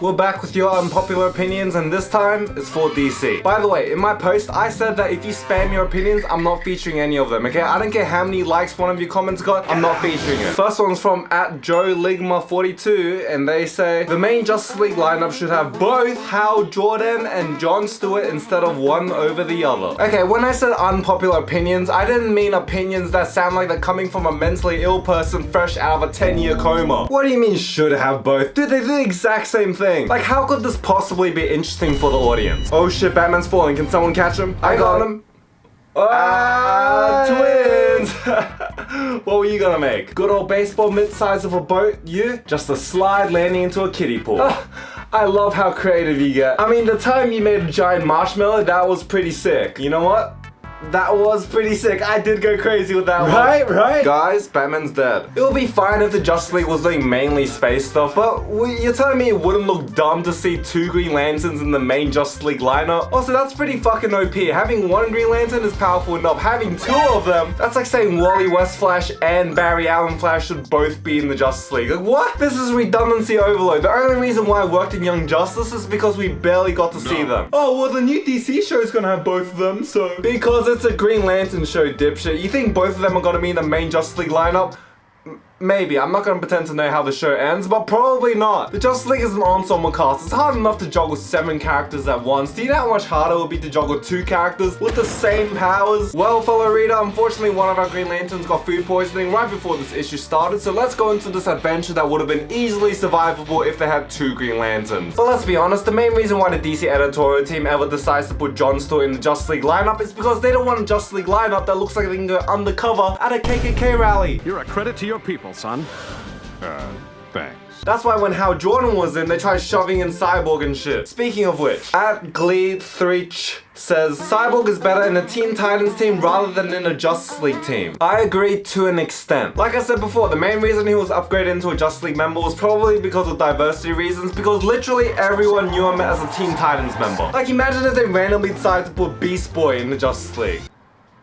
We're back with your unpopular opinions, and this time it's for DC. By the way, in my post, I said that if you spam your opinions, I'm not featuring any of them, okay? I don't care how many likes one of your comments got, I'm not featuring it. First one's from @JoeLigma42, and they say, the main Justice League lineup should have both Hal Jordan and Jon Stewart instead of one over the other. Okay, when I said unpopular opinions, I didn't mean opinions that sound like they're coming from a mentally ill person fresh out of a 10-year coma. What do you mean should have both? Dude, they do the exact same thing. Like, how could this possibly be interesting for the audience? Oh shit, Batman's falling. Can someone catch him? I got him. Twins! What were you gonna make? Good old baseball mid-size of a boat? You? Just a slide landing into a kiddie pool. I love how creative you get. I mean, the time you made a giant marshmallow, that was pretty sick. You know what? That was pretty sick. I did go crazy with that one. Right? Guys, Batman's dead. It would be fine if the Justice League was doing mainly space stuff, but you're telling me it wouldn't look dumb to see 2 Green Lanterns in the main Justice League lineup? Also, that's pretty fucking OP. Having 1 Green Lantern is powerful enough. Having 2 of them, that's like saying Wally West Flash and Barry Allen Flash should both be in the Justice League. Like, what? This is redundancy overload. The only reason why I worked in Young Justice is because we barely got to see them. Oh, well, the new DC show is gonna have both of them, so... Because it's a Green Lantern show, dipshit. You think both of them are gonna be in the main Justice League lineup? Maybe. I'm not gonna pretend to know how the show ends, but probably not. The Justice League is an ensemble cast. It's hard enough to juggle 7 characters at once. Do you know how much harder it would be to juggle 2 characters with the same powers? Well, fellow reader, unfortunately one of our Green Lanterns got food poisoning right before this issue started, so let's go into this adventure that would have been easily survivable if they had 2 Green Lanterns. But let's be honest, the main reason why the DC editorial team ever decides to put Jon Stewart in the Justice League lineup is because they don't want a Justice League lineup that looks like they can go undercover at a KKK rally. You're a credit to your people, son. Thanks. That's why when Hal Jordan was in, they tried shoving in Cyborg and shit. Speaking of which, @Glee3ch says, Cyborg is better in a Teen Titans team rather than in a Justice League team. I agree to an extent. Like I said before, the main reason he was upgraded into a Justice League member was probably because of diversity reasons, because literally everyone knew him as a Teen Titans member. Like, imagine if they randomly decided to put Beast Boy in the Justice League.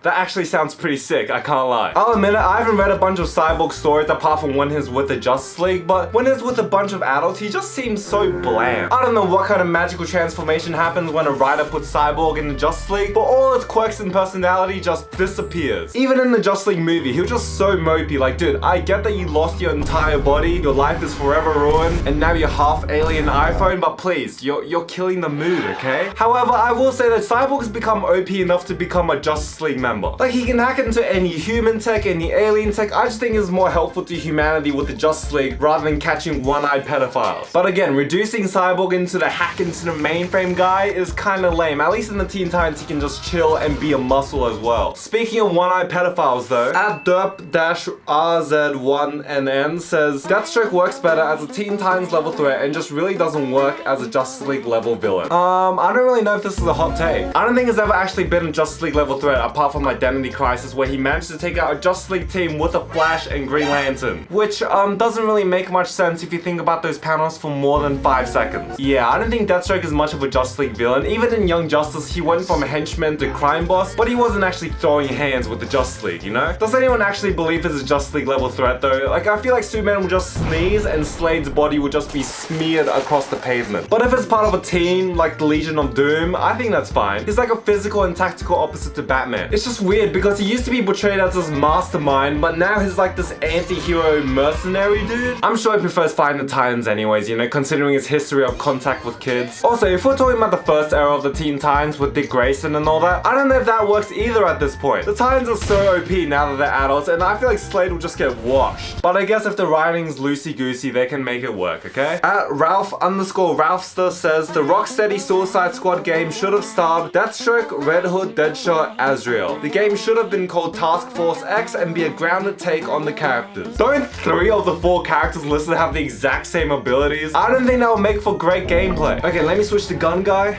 That actually sounds pretty sick, I can't lie. I'll admit it, I haven't read a bunch of Cyborg stories apart from when he's with the Justice League, but when he's with a bunch of adults, he just seems so bland. I don't know what kind of magical transformation happens when a writer puts Cyborg in the Justice League, but all his quirks and personality just disappears. Even in the Justice League movie, he was just so mopey. Like, dude, I get that you lost your entire body, your life is forever ruined, and now you're half alien iPhone, but please, you're killing the mood, okay? However, I will say that Cyborg has become OP enough to become a Justice League member. Like, he can hack into any human tech, any alien tech. I just think it's more helpful to humanity with the Justice League rather than catching one-eyed pedophiles. But again, reducing Cyborg into the hack into the mainframe guy is kinda lame. At least in the Teen Titans, he can just chill and be a muscle as well. Speaking of one-eyed pedophiles though, @derp-RZ1NN says, Deathstroke works better as a Teen Titans level threat and just really doesn't work as a Justice League level villain. I don't really know if this is a hot take. I don't think there's ever actually been a Justice League level threat apart from Identity Crisis, where he managed to take out a Justice League team with a Flash and Green Lantern. Which doesn't really make much sense if you think about those panels for more than 5 seconds. Yeah, I don't think Deathstroke is much of a Justice League villain. Even in Young Justice, he went from a henchman to crime boss, but he wasn't actually throwing hands with the Justice League, you know? Does anyone actually believe it's a Justice League level threat though? Like, I feel like Superman would just sneeze and Slade's body would just be smeared across the pavement. But if it's part of a team, like the Legion of Doom, I think that's fine. He's like a physical and tactical opposite to Batman. It's just weird because he used to be portrayed as this mastermind, but now he's like this anti-hero mercenary dude. I'm sure he prefers fighting the Titans anyways, you know, considering his history of contact with kids. Also, if we're talking about the first era of the Teen Titans with Dick Grayson and all that, I don't know if that works either at this point. The Titans are so OP now that they're adults, and I feel like Slade will just get washed. But I guess if the writing's loosey-goosey, they can make it work, okay? @Ralph_Ralphster says, the Rocksteady Suicide Squad game should have starred Deathstroke, Red Hood, Deadshot, Azrael. The game should have been called Task Force X and be a grounded take on the characters. Don't 3 of the 4 characters listed have the exact same abilities? I don't think that would make for great gameplay. Okay, let me switch to gun guy.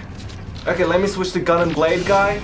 Okay, let me switch to gun and blade guy.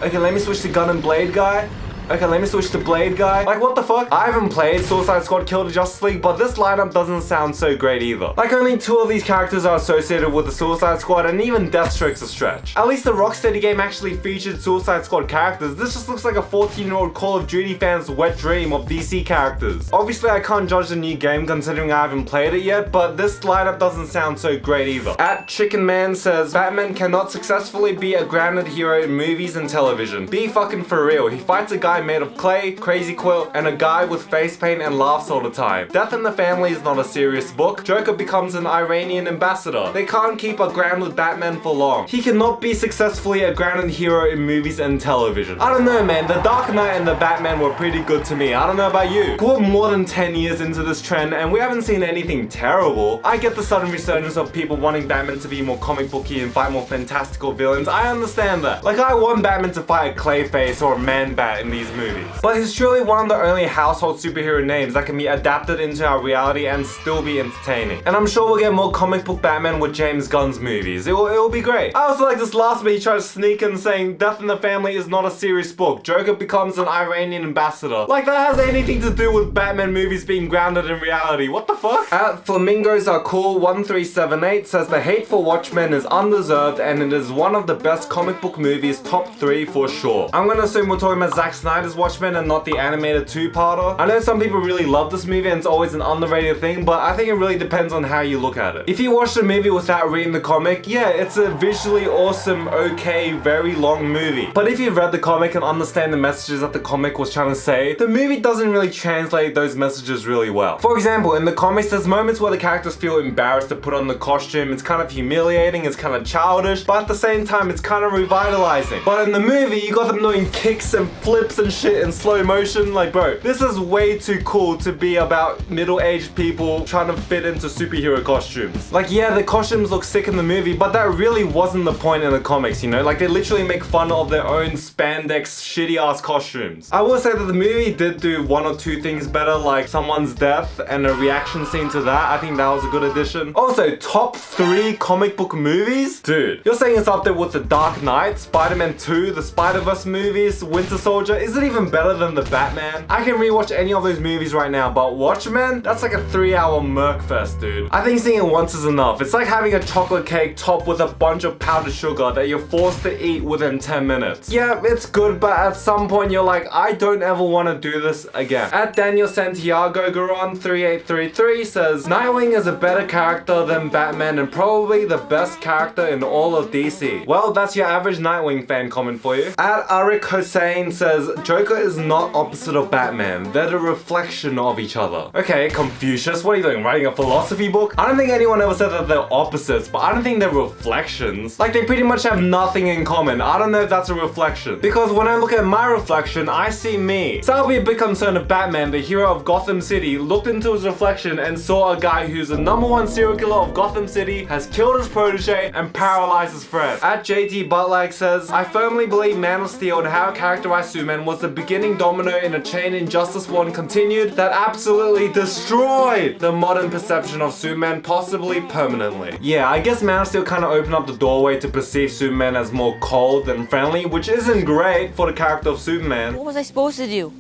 Okay, let me switch to gun and blade guy. Okay, let me switch to Blade guy. Like, what the fuck? I haven't played Suicide Squad Kill the Justice League, but this lineup doesn't sound so great either. Like, only 2 of these characters are associated with the Suicide Squad, and even Deathstroke's a stretch. At least the Rocksteady game actually featured Suicide Squad characters. This just looks like a 14-year-old Call of Duty fan's wet dream of DC characters. Obviously, I can't judge the new game considering I haven't played it yet, but this lineup doesn't sound so great either. At Chicken Man says, Batman cannot successfully be a grounded hero in movies and television. Be fucking for real. He fights a guy made of clay, crazy quilt, and a guy with face paint and laughs all the time. Death in the Family is not a serious book. Joker becomes an Iranian ambassador. They can't keep a grounded Batman for long. He cannot be successfully a grounded hero in movies and television. I don't know, man. The Dark Knight and the Batman were pretty good to me. I don't know about you. We're more than 10 years into this trend and we haven't seen anything terrible. I get the sudden resurgence of people wanting Batman to be more comic booky and fight more fantastical villains. I understand that. Like, I want Batman to fight a Clayface or a Man-Bat in these movies. But he's truly one of the only household superhero names that can be adapted into our reality and still be entertaining. And I'm sure we'll get more comic book Batman with James Gunn's movies. It will be great. I also like this last bit he tried to sneak in saying Death in the Family is not a serious book. Joker becomes an Iranian ambassador. Like, that has anything to do with Batman movies being grounded in reality. What the fuck? At Flamingos Are Cool 1378 says the hate for Watchmen is undeserved and it is one of the best comic book movies, top 3 for sure. I'm gonna assume we're talking about Zack Snyder's Watchmen and not the animated 2-parter. I know some people really love this movie and it's always an underrated thing, but I think it really depends on how you look at it. If you watch the movie without reading the comic, yeah, it's a visually awesome, okay, very long movie. But if you've read the comic and understand the messages that the comic was trying to say, the movie doesn't really translate those messages really well. For example, in the comics, there's moments where the characters feel embarrassed to put on the costume. It's kind of humiliating, it's kind of childish, but at the same time, it's kind of revitalizing. But in the movie, you got them doing kicks and flips and shit in slow motion. Like, bro, this is way too cool to be about middle-aged people trying to fit into superhero costumes. Like, yeah, the costumes look sick in the movie, but that really wasn't the point in the comics, you know? Like, they literally make fun of their own spandex shitty-ass costumes. I will say that the movie did do 1 or 2 things better, like someone's death and a reaction scene to that. I think that was a good addition. Also, top 3 comic book movies? Dude, you're saying it's up there with The Dark Knight, Spider-Man 2, the Spider-Verse movies, Winter Soldier. Is it even better than The Batman? I can rewatch any of those movies right now, but Watchmen? That's like a 3-hour merc fest, dude. I think seeing it once is enough. It's like having a chocolate cake topped with a bunch of powdered sugar that you're forced to eat within 10 minutes. Yeah, it's good, but at some point you're like, I don't ever want to do this again. At Daniel Santiago Garon 3833 says, Nightwing is a better character than Batman and probably the best character in all of DC. Well, that's your average Nightwing fan comment for you. At Arik Hossein says, Joker is not opposite of Batman. They're the reflection of each other. Okay, Confucius, what are you doing? Writing a philosophy book? I don't think anyone ever said that they're opposites, but I don't think they're reflections. Like, they pretty much have nothing in common. I don't know if that's a reflection. Because when I look at my reflection, I see me. So I'll be a bit concerned if Batman, the hero of Gotham City, looked into his reflection and saw a guy who's the #1 serial killer of Gotham City, has killed his protege, and paralyzed his friend. At JT Butlag says, I firmly believe Man of Steel and how it characterized Superman was the beginning domino in a chain Injustice 1 continued that absolutely destroyed the modern perception of Superman, possibly permanently. Yeah, I guess Man of Steel kind of opened up the doorway to perceive Superman as more cold than friendly, which isn't great for the character of Superman. What was I supposed to do?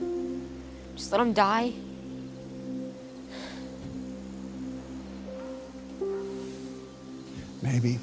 Just let him die? Maybe.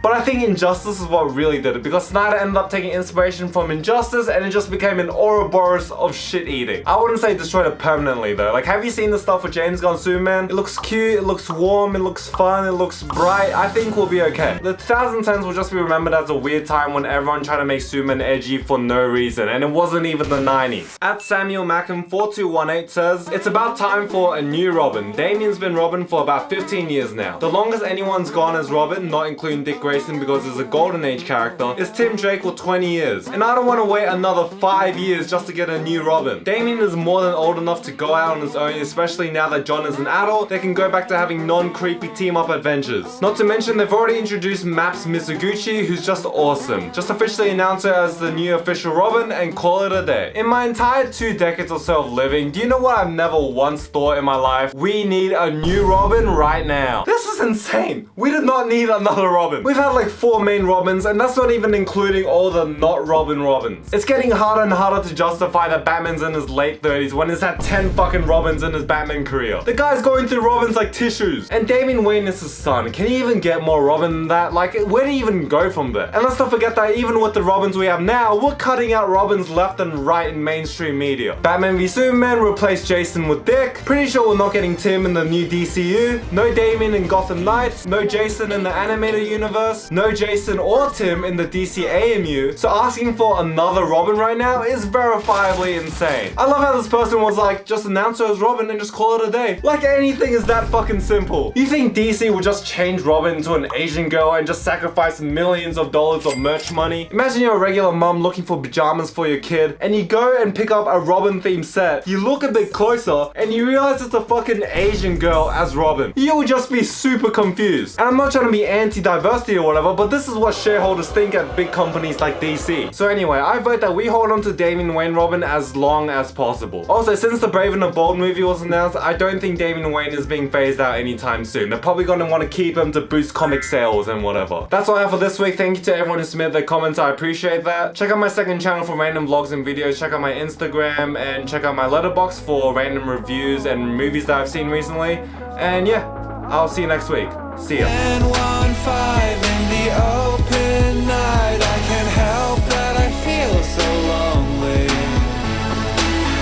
But I think Injustice is what really did it, because Snyder ended up taking inspiration from Injustice and it just became an Ouroboros of shit eating. I wouldn't say destroyed it permanently though. Like, have you seen the stuff with James Gunn's Superman? It looks cute, it looks warm, it looks fun, it looks bright. I think we'll be okay. The 2010s will just be remembered as a weird time when everyone tried to make Superman edgy for no reason, and it wasn't even the 90s. At Samuel Mackham 4218 says, it's about time for a new Robin. Damian's been Robin for about 15 years now. The longest anyone's gone as Robin, not including Dick Grayson because he's a Golden Age character, is Tim Drake for 20 years. And I don't want to wait another 5 years just to get a new Robin. Damian is more than old enough to go out on his own, especially now that John is an adult. They can go back to having non-creepy team-up adventures. Not to mention, they've already introduced Maps Mizuguchi, who's just awesome. Just officially announce her as the new official Robin and call it a day. In my entire 2 decades or so of living, do you know what I've never once thought in my life? We need a new Robin right now. This is insane. We do not need another Robin. We've had had like 4 main Robins, and that's not even including all the not Robins. It's getting harder and harder to justify that Batman's in his late 30s when he's had 10 fucking Robins in his Batman career. The guy's going through Robins like tissues. And Damian Wayne is his son. Can he even get more Robin than that? Like, where do you even go from there? And let's not forget that even with the Robins we have now, we're cutting out Robins left and right in mainstream media. Batman v Superman replaced Jason with Dick. Pretty sure we're not getting Tim in the new DCU. No Damian in Gotham Knights. No Jason in the animated universe. No Jason or Tim in the DC AMU. So asking for another Robin right now is verifiably insane. I love how this person was like, just announce her as Robin and just call it a day. Like anything is that fucking simple. You think DC would just change Robin into an Asian girl and just sacrifice millions of dollars of merch money? Imagine you're a regular mom looking for pajamas for your kid and you go and pick up a Robin themed set. You look a bit closer and you realize it's a fucking Asian girl as Robin. You would just be super confused. And I'm not trying to be anti-diversity or whatever, but this is what shareholders think at big companies like DC. So anyway, I vote that we hold on to Damian Wayne Robin as long as possible. Also, since the Brave and the Bold movie was announced, I don't think Damian Wayne is being phased out anytime soon. They're probably gonna want to keep him to boost comic sales and whatever. That's all I have for this week. Thank you to everyone who submitted their comments. I appreciate that. Check out my second channel for random vlogs and videos. Check out my Instagram and check out my letterbox for random reviews and movies that I've seen recently. And yeah, I'll see you next week. See ya. 10-1-5 in the open night. I can't help that I feel so lonely.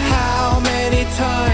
How many times